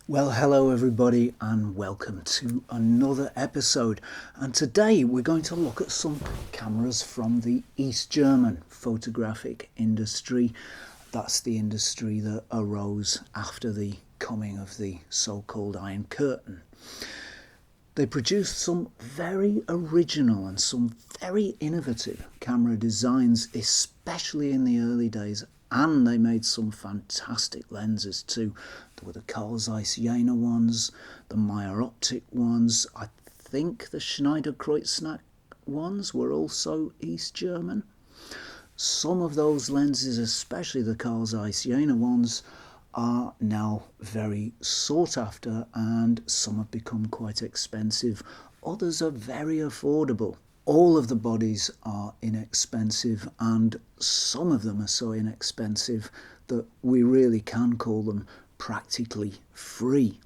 Well, hello everybody and welcome to another episode. And today we're going to look at some cameras from the East German photographic industry. That's the industry that arose after the coming of the so-called Iron Curtain. They produced some very original and some very innovative camera designs, especially in the early days, and they made some fantastic lenses too. There were the Carl Zeiss Jena ones, the Meyer Optik ones. I think the Schneider Kreuznach ones were also East German. Some of those lenses, especially the Carl Zeiss Jena ones, are now very sought after, and some have become quite expensive. Others are very affordable. All of the bodies are inexpensive, and some of them are so inexpensive that we really can call them practically free.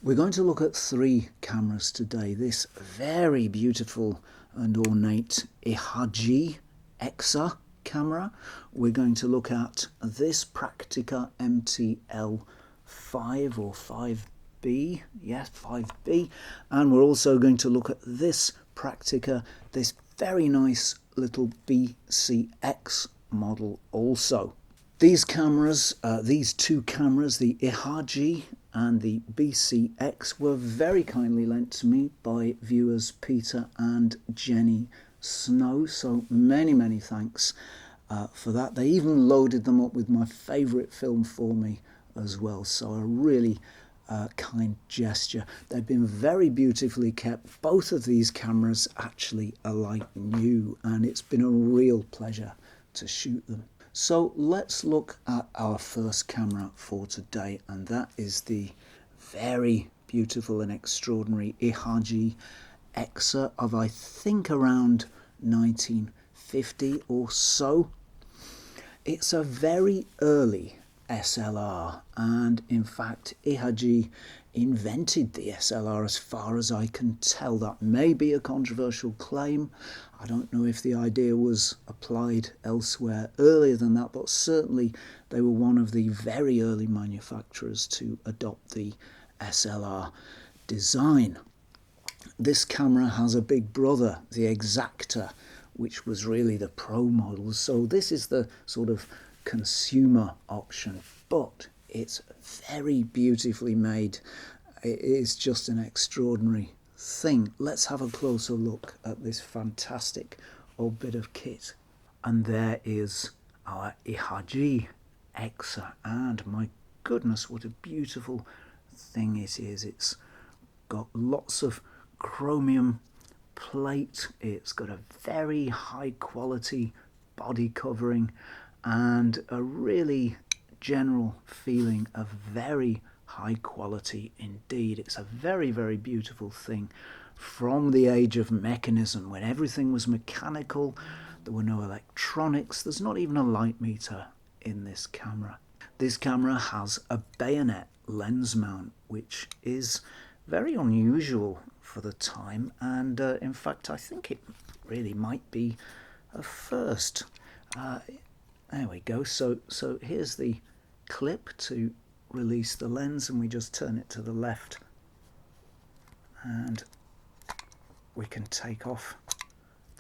We're going to look at three cameras today. This very beautiful and ornate Ihagee Exa camera. We're going to look at this Praktica MTL 5 or 5B, yes, 5B, and we're also going to look at this Praktica, this very nice little BCX model also. These cameras, these two cameras, the Ihagee and the BCX, were very kindly lent to me by viewers Peter and Jenny Snow, so many thanks for that. They even loaded them up with my favourite film for me as well, so a really kind gesture. They've been very beautifully kept. Both of these cameras actually are like new, and it's been a real pleasure to shoot them. So let's look at our first camera for today, and that is the very beautiful and extraordinary Ihagee Exa of, I think, around 1950 or so. It's a very early SLR, and in fact Ihagee invented the SLR as far as I can tell. That may be a controversial claim. I don't know if the idea was applied elsewhere earlier than that, but certainly they were one of the very early manufacturers to adopt the SLR design. This camera has a big brother, the Exacta, which was really the pro model. So this is the sort of consumer option, but it's very beautifully made. It is just an extraordinary thing. Let's have a closer look at this fantastic old bit of kit. And there is our Ihagee Exa, and my goodness, what a beautiful thing it is. It's got lots of chromium plate, it's got a very high quality body covering, and a really general feeling of very high quality indeed. It's a very beautiful thing from the age of mechanism, when everything was mechanical, there were no electronics, there's not even a light meter in this camera. This camera has a bayonet lens mount, which is very unusual for the time, and in fact I think it really might be a first. There we go. So here's the clip to release the lens, and we just turn it to the left and we can take off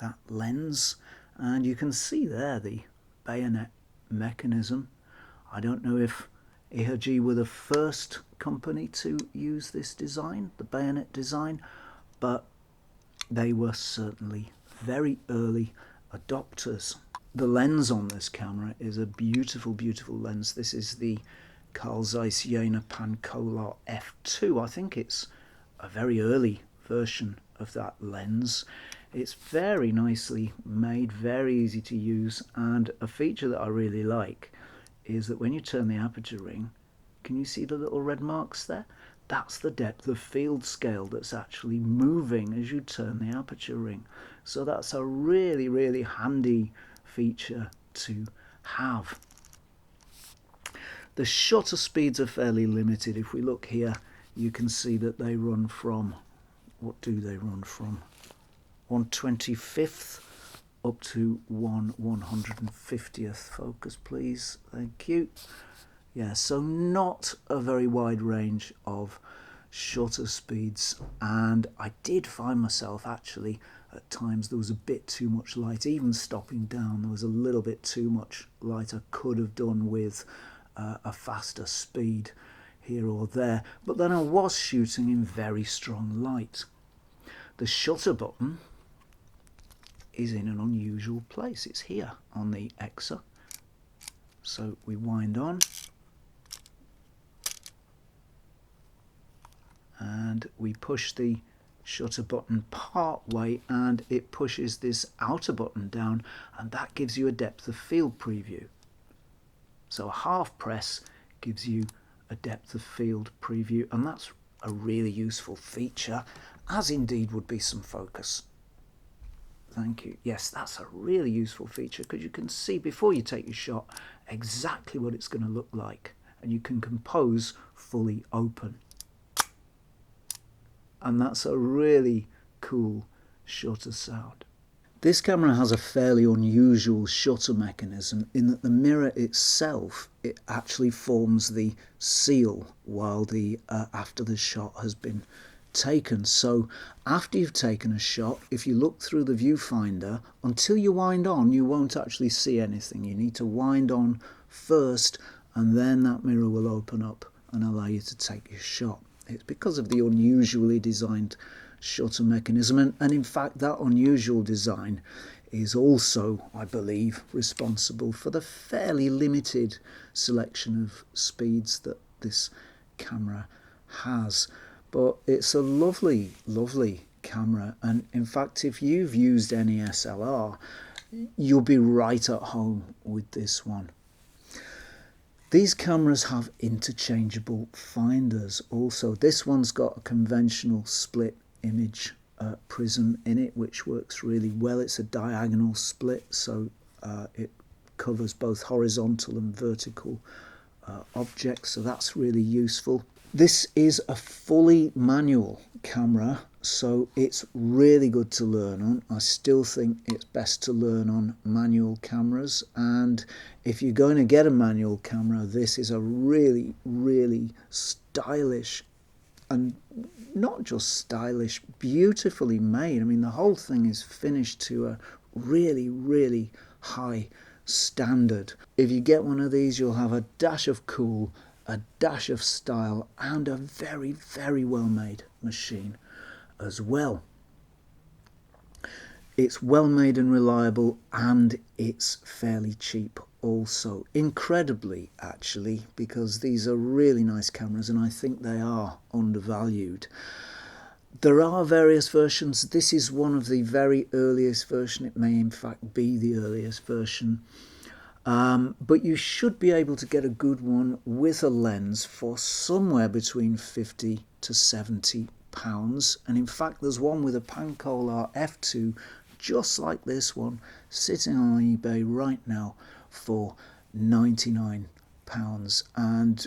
that lens, and you can see there the bayonet mechanism. I don't know if Ihagee were the first company to use this design, the bayonet design, but they were certainly very early adopters. The lens on this camera is a beautiful lens. This is the Carl Zeiss Jena Pancolar f2. I think it's a very early version of that lens. It's very nicely made, very easy to use, and a feature that I really like is that when you turn the aperture ring, can you see the little red marks there? That's the depth of field scale that's actually moving as you turn the aperture ring. So that's a really handy feature to have. The shutter speeds are fairly limited. If we look here, you can see that they run from, what do they run from? 1/25th up to 1/150th. Focus please, thank you. Yeah, so not a very wide range of shutter speeds, and I did find myself actually at times there was a bit too much light. Even stopping down, there was a little bit too much light. I could have done with a faster speed here or there, but then I was shooting in very strong light. The shutter button is in an unusual place. It's here on the Exa. So we wind on and we push the shutter button part way, and it pushes this outer button down, and that gives you a depth of field preview. So a half press gives you a depth of field preview, and that's a really useful feature, as indeed would be some focus. Thank you. Yes, that's a really useful feature because you can see before you take your shot exactly what it's going to look like, and you can compose fully open. And that's a really cool shutter sound. This camera has a fairly unusual shutter mechanism in that the mirror itself, it actually forms the seal while the after the shot has been taken. So after you've taken a shot, if you look through the viewfinder, until you wind on, you won't actually see anything. You need to wind on first, and then that mirror will open up and allow you to take your shot. It's because of the unusually designed shutter mechanism, and in fact that unusual design is also, I believe, responsible for the fairly limited selection of speeds that this camera has. But it's a lovely, lovely camera, and in fact if you've used any SLR, you'll be right at home with this one. These cameras have interchangeable finders also. This one's got a conventional split image prism in it, which works really well. It's a diagonal split, so it covers both horizontal and vertical objects, so that's really useful. This is a fully manual camera, so it's really good to learn on. I still think it's best to learn on manual cameras, and if you're going to get a manual camera, this is a really, really stylish, and not just stylish, beautifully made. I mean, the whole thing is finished to a really, really high standard. If you get one of these, you'll have a dash of cool, a dash of style, and a very, very well made machine as well. It's well made and reliable, and it's fairly cheap also. Incredibly, actually, because these are really nice cameras and I think they are undervalued. There are various versions. This is one of the very earliest version. It may in fact be the earliest version. But you should be able to get a good one with a lens for somewhere between 50 to 70 pounds. And in fact, there's one with a Pancolar f2 just like this one sitting on eBay right now for 99 pounds. And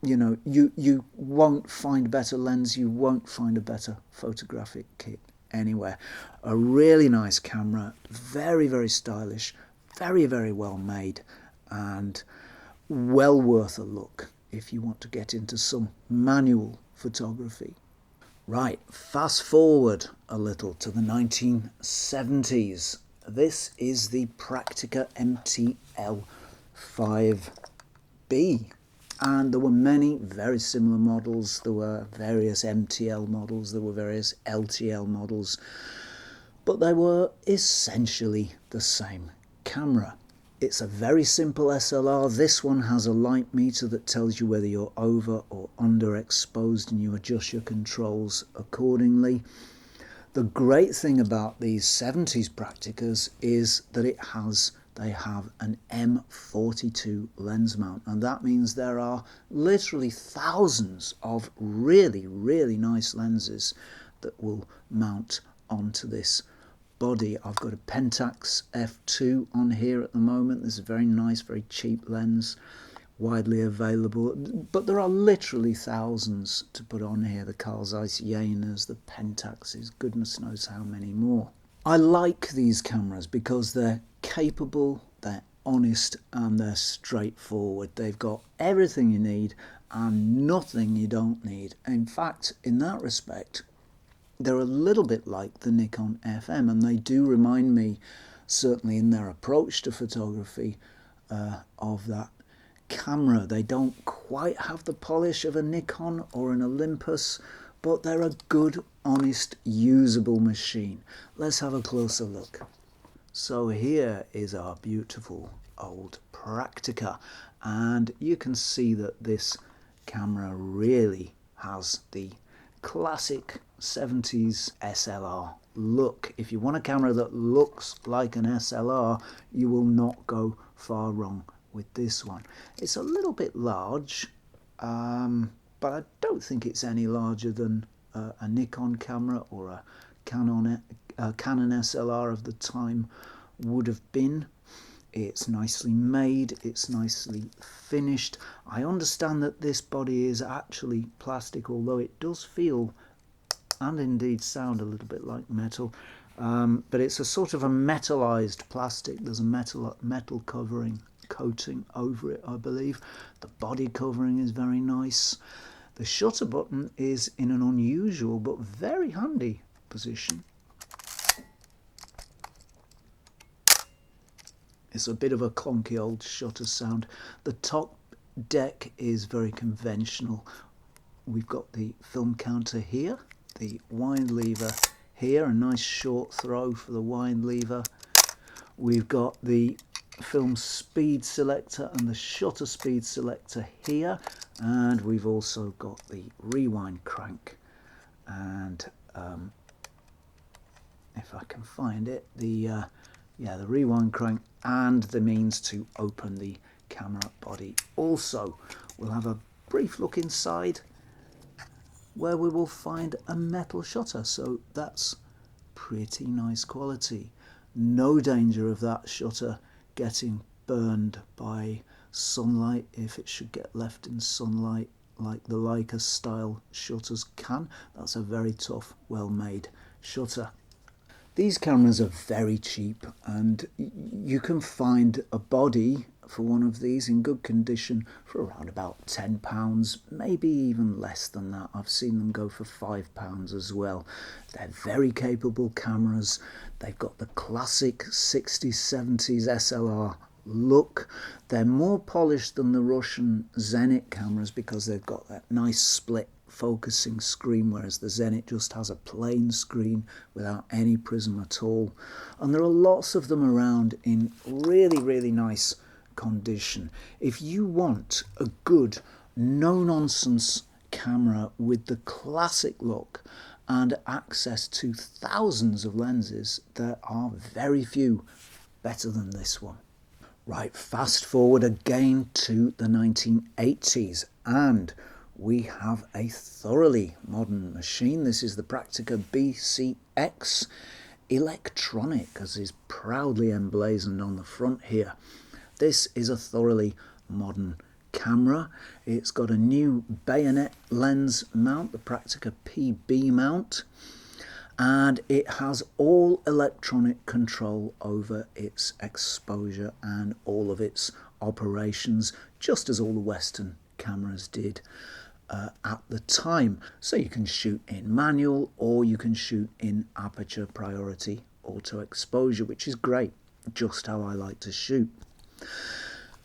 you know, you won't find a better lens, you won't find a better photographic kit anywhere. A really nice camera, very, very stylish, very, very well made, and well worth a look if you want to get into some manual photography. Right, fast forward a little to the 1970s. This is the Praktica MTL 5B. And there were many very similar models. There were various MTL models, there were various LTL models, but they were essentially the same camera. It's a very simple SLR. This one has a light meter that tells you whether you're over or underexposed, and you adjust your controls accordingly. The great thing about these 70s Prakticas is that they have an M42 lens mount, and that means there are literally thousands of really, really nice lenses that will mount onto this body. I've got a Pentax f2 on here at the moment. This is a very nice, very cheap lens, widely available, but there are literally thousands to put on here. The Zeiss Jenas, the Pentaxes, goodness knows how many more. I like these cameras because they're capable, they're honest and they're straightforward. They've got everything you need and nothing you don't need. In fact, in that respect, they're a little bit like the Nikon FM, and they do remind me, certainly in their approach to photography, of that camera. They don't quite have the polish of a Nikon or an Olympus, but they're a good, honest, usable machine. Let's have a closer look. So here is our beautiful old Praktica, and you can see that this camera really has the classic 70s SLR look. If you want a camera that looks like an SLR, you will not go far wrong with this one. It's a little bit large, but I don't think it's any larger than a Nikon camera or a Canon SLR of the time would have been. It's nicely made, it's nicely finished. I understand that this body is actually plastic, although it does feel and indeed sound a little bit like metal, but it's a sort of a metallized plastic. There's a metal coating over it, I believe. The body covering is very nice. The shutter button is in an unusual but very handy position. It's a bit of a clunky old shutter sound. The top deck is very conventional. We've got the film counter here, the wind lever here, a nice short throw for the wind lever. We've got the film speed selector and the shutter speed selector here, and we've also got the rewind crank, and if I can find it, the rewind crank and the means to open the camera body. Also, we'll have a brief look inside where we will find a metal shutter, so that's pretty nice quality. No danger of that shutter getting burned by sunlight if it should get left in sunlight like the Leica style shutters can. That's a very tough, well made shutter. These cameras are very cheap, and you can find a body for one of these in good condition for around about £10, maybe even less than that. I've seen them go for £5 as well. They're very capable cameras. They've got the classic 60s, 70s SLR look. They're more polished than the Russian Zenit cameras because they've got that nice split focusing screen, whereas the Zenit just has a plain screen without any prism at all. And there are lots of them around in really, really nice condition. If you want a good, no-nonsense camera with the classic look and access to thousands of lenses, there are very few better than this one. Right, fast forward again to the 1980s, and we have a thoroughly modern machine. This is the Praktica BCX electronic, as is proudly emblazoned on the front here. This is a thoroughly modern camera. It's got a new bayonet lens mount, the Praktica PB mount, and it has all electronic control over its exposure and all of its operations, just as all the Western cameras did at the time. So you can shoot in manual or you can shoot in aperture priority auto exposure, which is great, just how I like to shoot.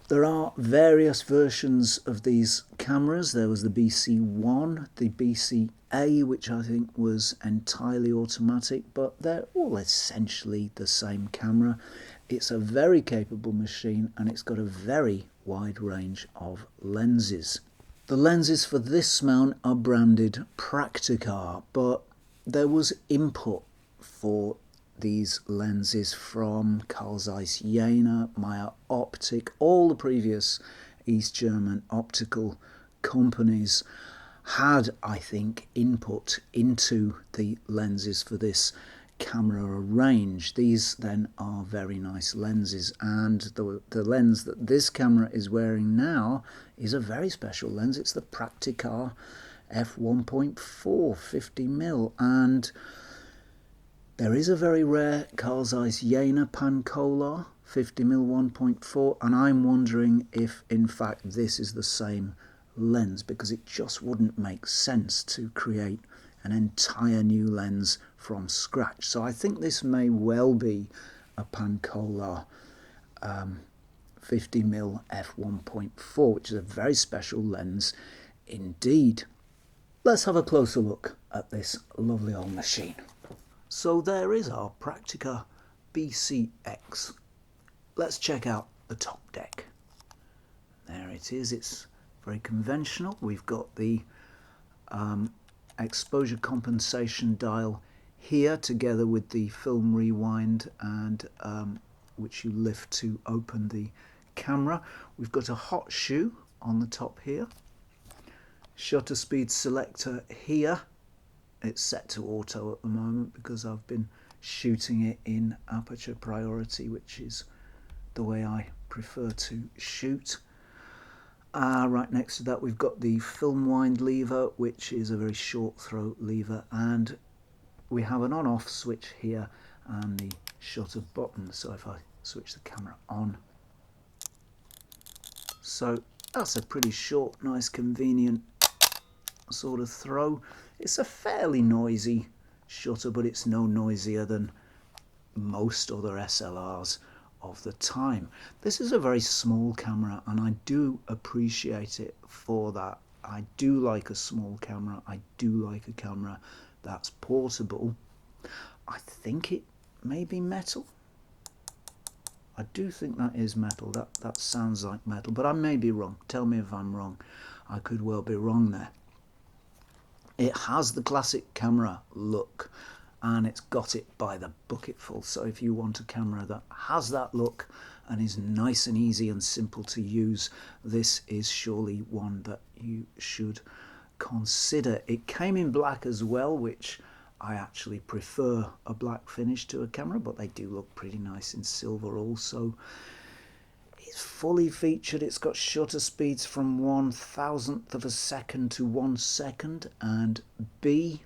There are various versions of these cameras. There was the BC1, the BCA, which I think was entirely automatic, but they're all essentially the same camera. It's a very capable machine and it's got a very wide range of lenses. The lenses for this mount are branded Prakticar, but there was input for these lenses from Zeiss, Jena, Meyer Optik. All the previous East German optical companies had, I think, input into the lenses for this camera range. These then are very nice lenses, and the lens that this camera is wearing now is a very special lens. It's the Prakticar f1.4 50mm, and There is a very rare Zeiss Jena Pancolar 50mm 1.4, and I'm wondering if in fact this is the same lens, because it just wouldn't make sense to create an entire new lens from scratch. So I think this may well be a Pancolar 50mm f1.4, which is a very special lens indeed. Let's have a closer look at this lovely old machine. So there is our Praktica BCX. Let's check out the top deck. There it is. It's very conventional. We've got the exposure compensation dial here, together with the film rewind, and which you lift to open the camera. We've got a hot shoe on the top here. Shutter speed selector here. It's set to auto at the moment because I've been shooting it in aperture priority, which is the way I prefer to shoot. Right next to that we've got the film wind lever, which is a very short throw lever, and we have an on-off switch here and the shutter button. So if I switch the camera on, so that's a pretty short, nice, convenient sort of throw. It's a fairly noisy shutter, but it's no noisier than most other SLRs of the time. This is a very small camera, and I do appreciate it for that. I do like a small camera. I do like a camera that's portable. I think it may be metal. I do think that is metal. That sounds like metal, but I may be wrong. Tell me if I'm wrong. I could well be wrong there. It has the classic camera look, and it's got it by the bucketful. So if you want a camera that has that look and is nice and easy and simple to use, this is surely one that you should consider. It came in black as well, which I actually prefer a black finish to a camera, but they do look pretty nice in silver also. It's fully featured. It's got shutter speeds from 1/1000th of a second to 1 second, and B,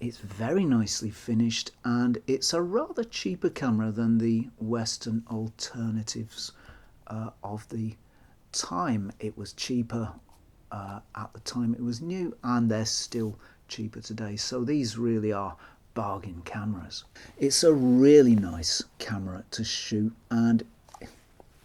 it's very nicely finished, and it's a rather cheaper camera than the Western alternatives of the time. It was cheaper at the time it was new, and they're still cheaper today. So these really are bargain cameras. It's a really nice camera to shoot, and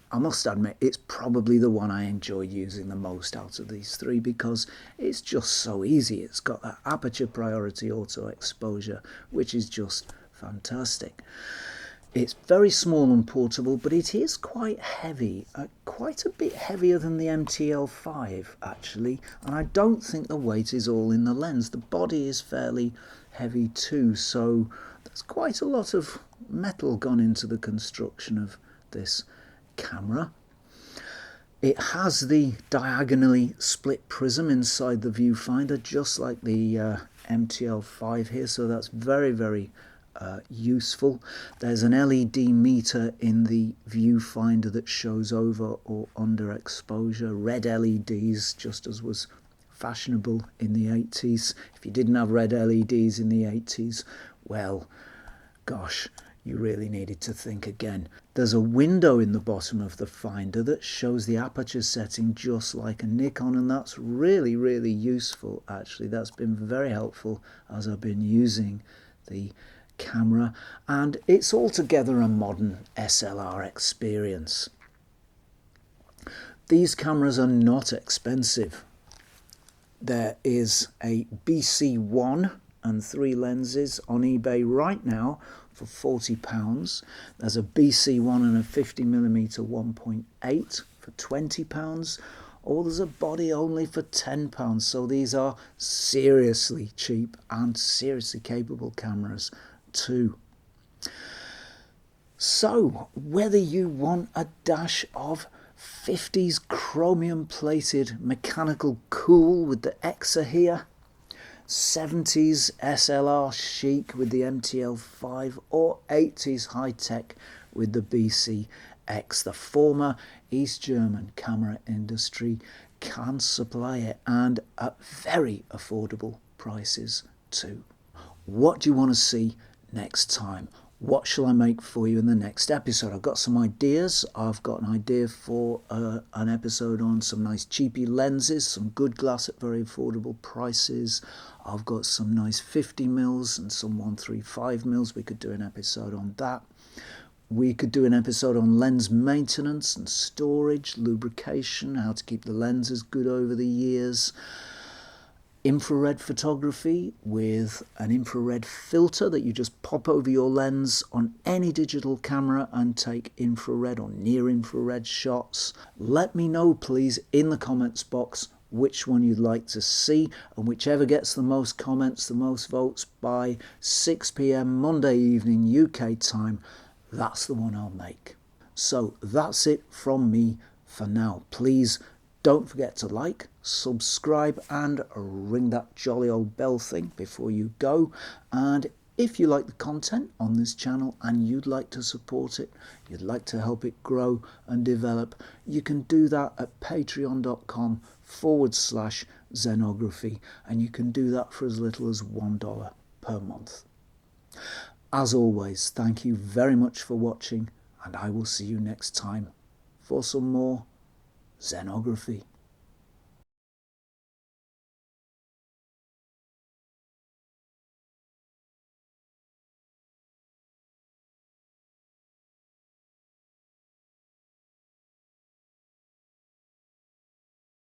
I must admit it's probably the one I enjoy using the most out of these three, because it's just so easy. It's got that aperture priority auto exposure, which is just fantastic. It's very small and portable, but it is quite heavy, quite a bit heavier than the MTL5 actually, and I don't think the weight is all in the lens. The body is fairly heavy too, so there's quite a lot of metal gone into the construction of this camera. It has the diagonally split prism inside the viewfinder, just like the MTL5 here, so that's very, very useful. There's an LED meter in the viewfinder that shows over or under exposure. Red LEDs, just as was fashionable in the 80s. If you didn't have red LEDs in the 80s, well, gosh, you really needed to think again. There's a window in the bottom of the finder that shows the aperture setting just like a Nikon, and that's really, really useful actually. That's been very helpful as I've been using the camera, and it's altogether a modern SLR experience. These cameras are not expensive. There is a BC1 and 3 lenses on eBay right now for £40. There's a BC1 and a 50mm 1.8 for £20, or there's a body only for £10. So these are seriously cheap and seriously capable cameras too. So whether you want a dash of 50s chromium plated mechanical cool with the Exa here, 70s SLR chic with the MTL5, or 80s high-tech with the BCX, the former East German camera industry can supply it, and at very affordable prices too. What do you want to see next time. What shall I make for you in the next episode? I've got some ideas. I've got an idea for an episode on some nice cheapy lenses, some good glass at very affordable prices. I've got some nice 50mm and some 135mm. We could do an episode on that. We could do an episode on lens maintenance and storage, lubrication, how to keep the lenses good over the years. Infrared photography with an infrared filter that you just pop over your lens on any digital camera and take infrared or near infrared shots. Let me know, please, in the comments box which one you'd like to see, and whichever gets the most comments, the most votes by 6 p.m. Monday evening UK time, that's the one I'll make. So that's it from me for now. Please don't forget to like, subscribe and ring that jolly old bell thing before you go. And if you like the content on this channel and you'd like to support it, you'd like to help it grow and develop, you can do that at patreon.com/Zenography, and you can do that for as little as $1 per month. As always, thank you very much for watching, and I will see you next time for some more Zenography.